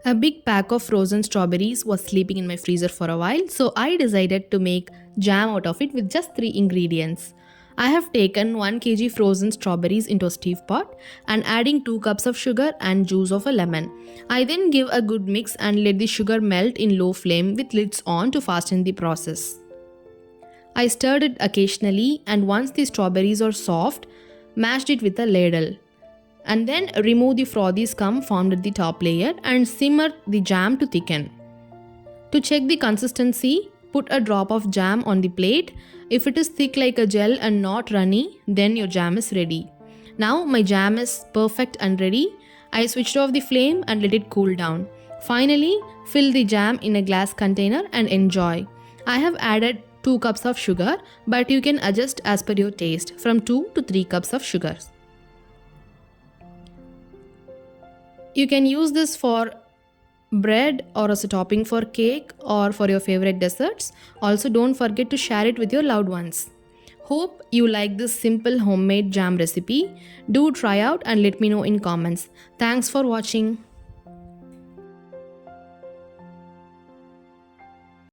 A big pack of frozen strawberries was sleeping in my freezer for a while, so I decided to make jam out of it with just 3 ingredients. I have taken 1 kg frozen strawberries into a steve pot and adding 2 cups of sugar and juice of a lemon. I then give a good mix and let the sugar melt in low flame with lids on to fasten the process. I stirred it occasionally, and once the strawberries are soft, mashed it with a ladle. And then remove the frothy scum formed at the top layer and simmer the jam to thicken. To check the consistency, put a drop of jam on the plate. If it is thick like a gel and not runny, then your jam is ready. Now my jam is perfect and ready. I switched off the flame and let it cool down. Finally, fill the jam in a glass container and enjoy. I have added 2 cups of sugar, but you can adjust as per your taste from 2 to 3 cups of sugar. You can use this for bread or as a topping for cake or for your favorite desserts. Also, don't forget to share it with your loved ones. Hope you like this simple homemade jam recipe. Do try out and let me know in comments. Thanks for watching.